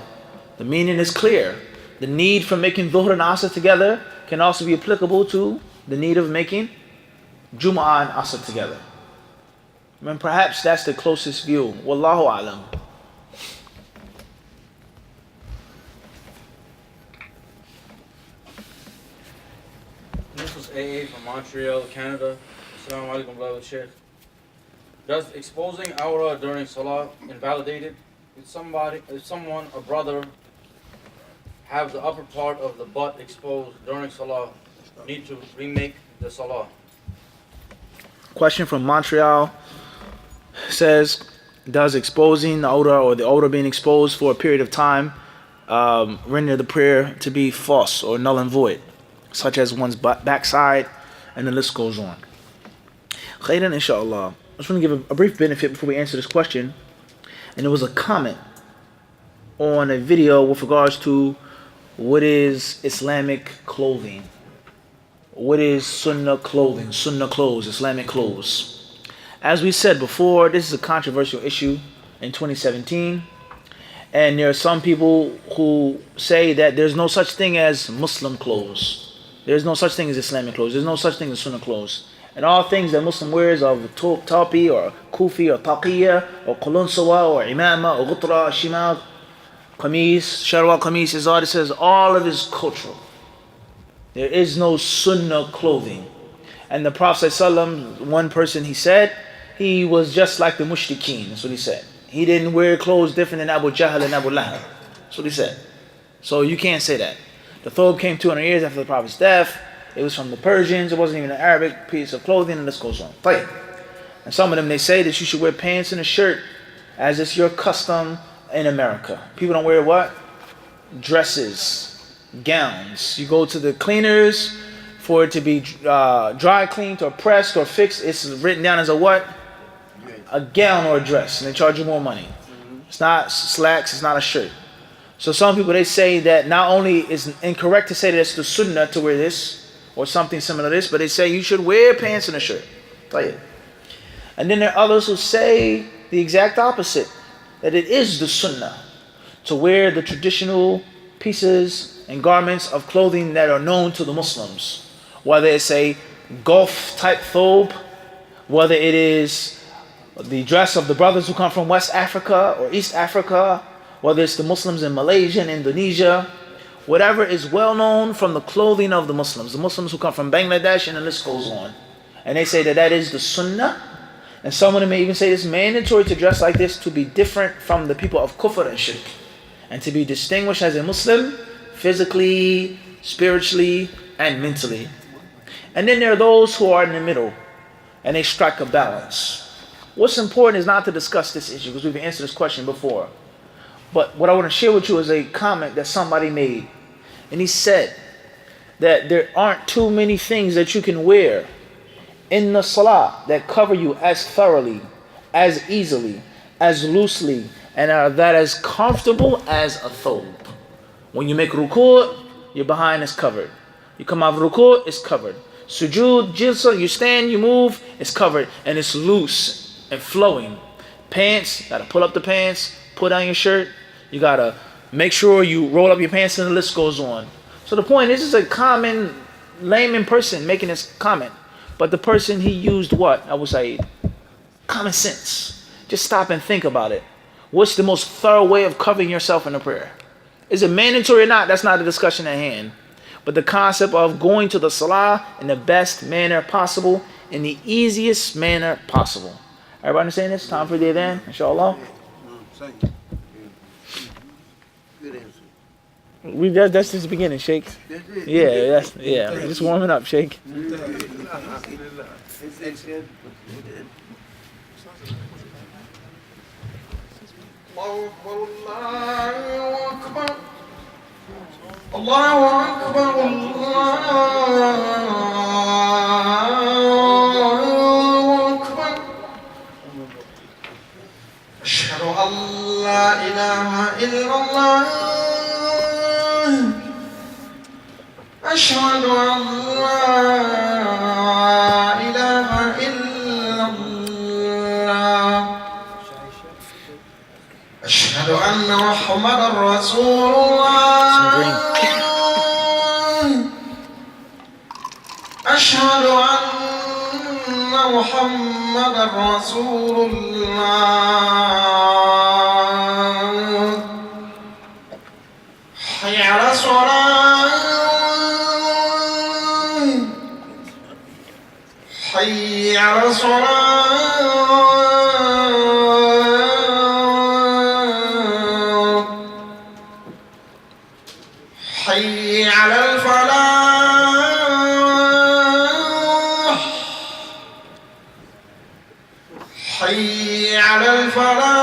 the meaning is clear. The need for making Dhuhr and Asr together can also be applicable to the need of making Jumu'ah and Asr together. I mean, perhaps that's the closest view. Wallahu alam. This was AA from Montreal, Canada. Assalamu alaikum, brother Sheikh. Does exposing aura during salah invalidate it? If someone, a brother, have the upper part of the butt exposed during salah, need to remake the salah? Question from Montreal says, does exposing the aura or the aura being exposed for a period of time render the prayer to be false or null and void, such as one's backside, and the list goes on? Khairan, inshallah. I just want to give a brief benefit before we answer this question. And there was a comment on a video with regards to what is Islamic clothing. What is Sunnah clothing? Sunnah clothes, Islamic clothes. As we said before, this is a controversial issue in 2017. And there are some people who say that there's no such thing as Muslim clothes. There's no such thing as Islamic clothes. There's no such thing as Sunnah clothes. And all things that Muslim wears of tawpi or kufi or taqiyya or qulunsawa or imama or ghutra, shimal, qamis, sharwa qamis, is all it says. All of it is cultural. There is no Sunnah clothing. And the Prophet ﷺ, one person he said, he was just like the mushrikeen. That's what he said. He didn't wear clothes different than Abu Jahl and Abu Lahab. That's what he said. So you can't say that. The thobe came 200 years after the Prophet's death. It was from the Persians. It wasn't even an Arabic piece of clothing, and this goes on. And some of them, they say that you should wear pants and a shirt as it's your custom in America. People don't wear what? Dresses, gowns. You go to the cleaners for it to be dry cleaned or pressed or fixed. It's written down as a what? A gown or a dress, and they charge you more money. It's not slacks, it's not a shirt. So some people, they say that not only is it incorrect to say that it's the Sunnah to wear this or something similar to this, but they say you should wear pants and a shirt. And then there are others who say the exact opposite, that it is the Sunnah to wear the traditional pieces and garments of clothing that are known to the Muslims, whether it's a Gulf type thobe, whether it is the dress of the brothers who come from West Africa or East Africa, whether it's the Muslims in Malaysia and Indonesia, whatever is well known from the clothing of the Muslims who come from Bangladesh, and the list goes on. And they say that that is the Sunnah. And some of them may even say it's mandatory to dress like this to be different from the people of Kufr and Shirk, and to be distinguished as a Muslim physically, spiritually, and mentally. And then there are those who are in the middle, and they strike a balance. What's important is not to discuss this issue, because we've answered this question before. But what I want to share with you is a comment that somebody made. And he said that there aren't too many things that you can wear in the salah that cover you as thoroughly, as easily, as loosely, and are that as comfortable as a thobe. When you make ruku', your behind is covered. You come out of ruku', it's covered. Sujood, jilsa, you stand, you move, it's covered, and it's loose and flowing. Pants, gotta pull up the pants, put on your shirt. You gotta make sure you roll up your pants, and the list goes on. So the point is, this is a common layman person making this comment. But the person, he used what? I would say common sense. Just stop and think about it. What's the most thorough way of covering yourself in a prayer? Is it mandatory or not? That's not the discussion at hand. But the concept of going to the salah in the best manner possible, in the easiest manner possible. Everybody understand this? Time for the adhan, inshallah. That's just the beginning, Sheikh. Yeah, just warming up, Sheikh. Allahu Akbar, Allahu Akbar. Ashhadu an la ilaha illallah. Ashhadu an la ilaha illallah. Ashhadu anna Muhammadan Rasulullah. أشهد أن محمدا رسول الله حي على الصلاة حي على الصلاة حي على الفلاح حي على الفلاح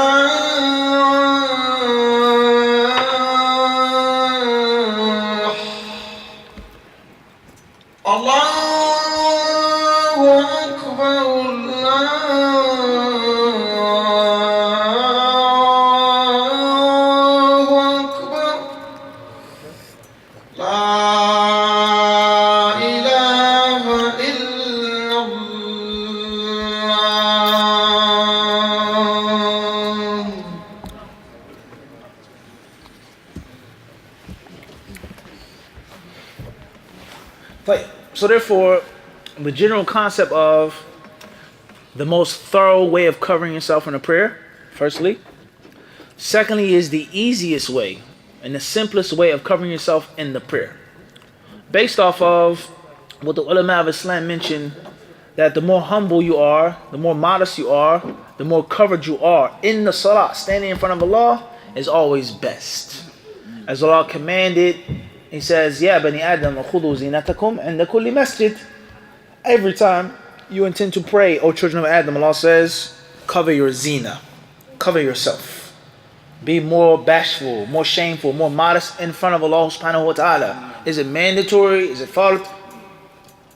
الله أكبر الله أكبر لا إله إلا الله. So therefore, the general concept of the most thorough way of covering yourself in a prayer, firstly. Secondly is the easiest way and the simplest way of covering yourself in the prayer. Based off of what the ulama of Islam mentioned, that the more humble you are, the more modest you are, the more covered you are in the salah, standing in front of Allah is always best. As Allah commanded, He says, Ya bani Adam, khudhu zinatakum inda kulli masjid. Every time you intend to pray, O children of Adam, Allah says, cover your zina, cover yourself. Be more bashful, more shameful, more modest in front of Allah subhanahu wa ta'ala. Is it mandatory? Is it fard?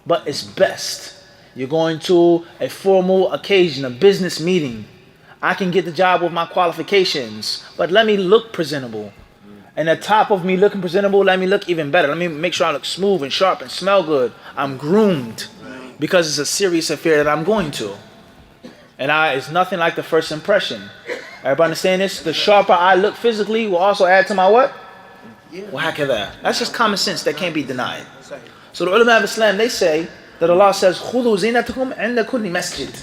But it's best. You're going to a formal occasion, a business meeting. I can get the job with my qualifications, but let me look presentable. And on top of me looking presentable, let me look even better. Let me make sure I look smooth and sharp and smell good. I'm groomed because it's a serious affair that I'm going to. And it's nothing like the first impression. Everybody understand this? The sharper I look physically will also add to my what? Well, how can that? That's just common sense that can't be denied. So the ulama of Islam, they say that Allah says, خُذُوا زِينَتَكُمْ عِنْدَ كُلِّ مسجد.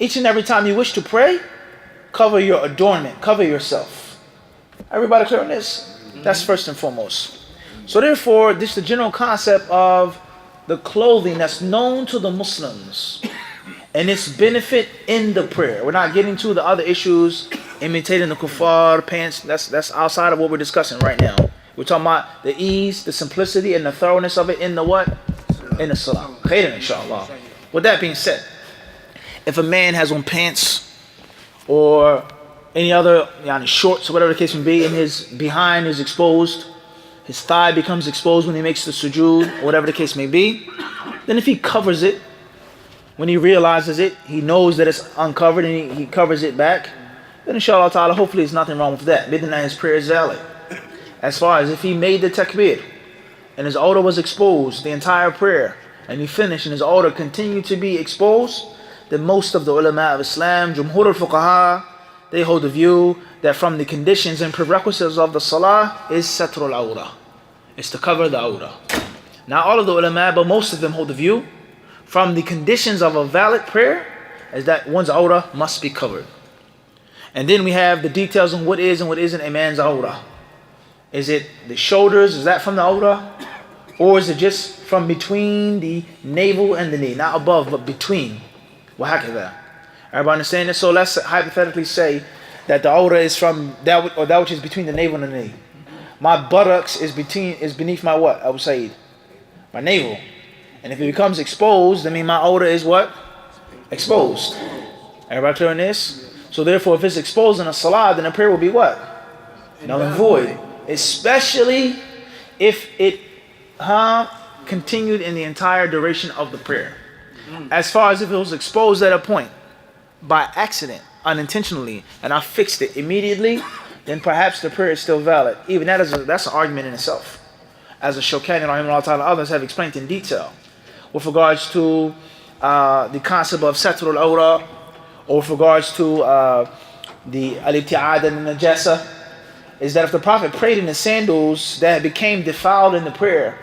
Each and every time you wish to pray, cover your adornment, cover yourself. Everybody clear on this? That's first and foremost. So therefore, this is the general concept of the clothing that's known to the Muslims and its benefit in the prayer. We're not getting to the other issues, imitating the kuffar, pants. That's outside of what we're discussing right now. We're talking about the ease, the simplicity, and the thoroughness of it in the what? In the salah. Khairan, inshallah. With that being said, if a man has on pants or any other shorts or whatever the case may be, and his behind is exposed, his thigh becomes exposed when he makes the sujood, or whatever the case may be, then if he covers it, when he realizes it, he knows that it's uncovered and he covers it back, then inshallah ta'ala, hopefully there's nothing wrong with that. Bidna, his prayer is valid. As far as if he made the takbir and his aura was exposed the entire prayer, and he finished and his aura continued to be exposed, then most of the ulama of Islam, Jumhur al-Fuqaha, they hold the view that from the conditions and prerequisites of the salah is satrul awra. It's to cover the awra. Not all of the ulama, but most of them hold the view from the conditions of a valid prayer is that one's awra must be covered. And then we have the details on what is and what isn't a man's awra. Is it the shoulders? Is that from the awra? Or is it just from between the navel and the knee? Not above, but between. وهكذا. Everybody understand this? So let's hypothetically say that the awra is from that which is between the navel and the knee. My buttocks is beneath my what? Abu Sayyid? My navel. And if it becomes exposed, I mean my awra is what? Exposed. Everybody clear on this? So therefore, if it's exposed in a salah, then the prayer will be what? Null and void. Especially if it continued in the entire duration of the prayer. As far as if it was exposed at a point by accident, unintentionally, and I fixed it immediately, then perhaps the prayer is still valid. Even that's an argument in itself. As the Shawkani and others have explained in detail. With regards to the concept of satrul awra, or with regards to the al-ibti'ad and the najasa, is that if the Prophet prayed in the sandals that became defiled in the prayer,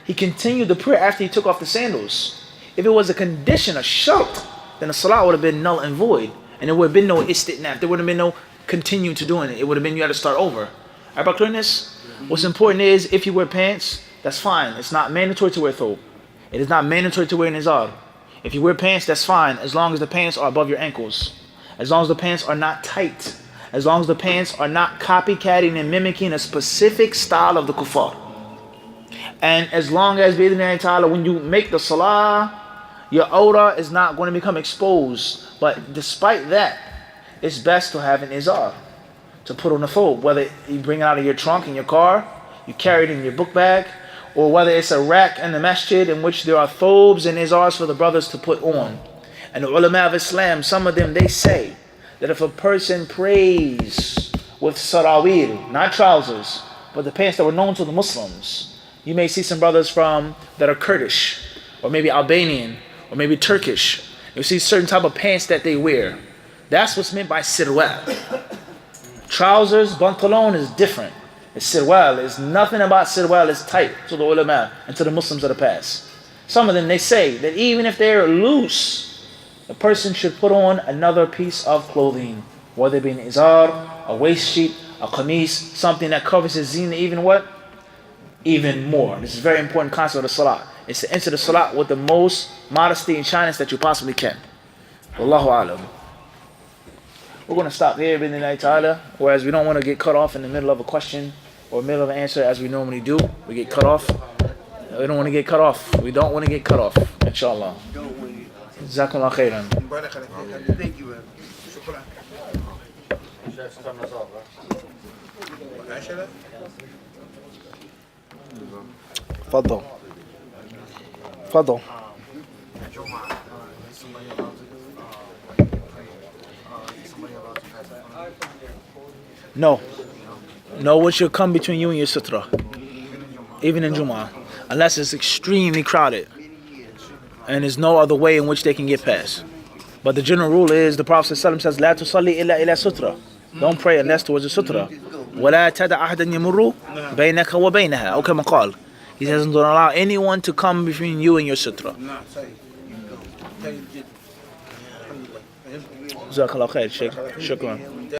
he continued the prayer after he took off the sandals. If it was a condition, a shart, then the salah would have been null and void. And there would have been no istitnaf. There would have been no continue to doing it. It would have been you had to start over. About clearness? What's important is if you wear pants, that's fine. It's not mandatory to wear thobe. It is not mandatory to wear nizar. If you wear pants, that's fine, as long as the pants are above your ankles. As long as the pants are not tight. As long as the pants are not copycatting and mimicking a specific style of the kuffar. And as long as, when you make the salah, your awrah is not going to become exposed. But despite that, it's best to have an izar, to put on a thobe. Whether you bring it out of your trunk in your car, you carry it in your book bag, or whether it's a rack in the masjid in which there are thobes and izars for the brothers to put on. And the ulama of Islam, some of them, they say that if a person prays with sarawil, not trousers, but the pants that were known to the Muslims, you may see some brothers that are Kurdish, or maybe Albanian, or maybe Turkish. You see certain type of pants that they wear. That's what's meant by sirwal. Trousers, pantalon is different. It's sirwal. It's nothing about sirwal is tight to the ulama and to the Muslims of the past. Some of them, they say that even if they're loose, a person should put on another piece of clothing, whether it be an izar, a waist sheet, a qamis, something that covers his zina, even what? Even more. This is a very important concept of the salah. It's to enter the salah with the most modesty and shyness that you possibly can. Wallahu alam. We're going to stop here, bi'idhnillahi ta'ala, whereas we don't want to get cut off in the middle of a question or middle of an answer as we normally do. We get cut off. We don't want to get cut off. We don't want to get cut off, inshallah. Jazakallah khairan. Thank you, man. Shukran. Fadl. Fadl. No. No one should come between you and your sutra. Even in Jumu'ah. Unless it's extremely crowded. And there's no other way in which they can get past. But the general rule is, the Prophet ﷺ says, لا تصلي إلا إلى sutra. Don't pray unless towards the sutra. ولا تدع أحدا يمر بينك وبينها. أو كما قال. He says, don't allow anyone to come between you and your sutra. جزاك الله خير شيخ. شكرا.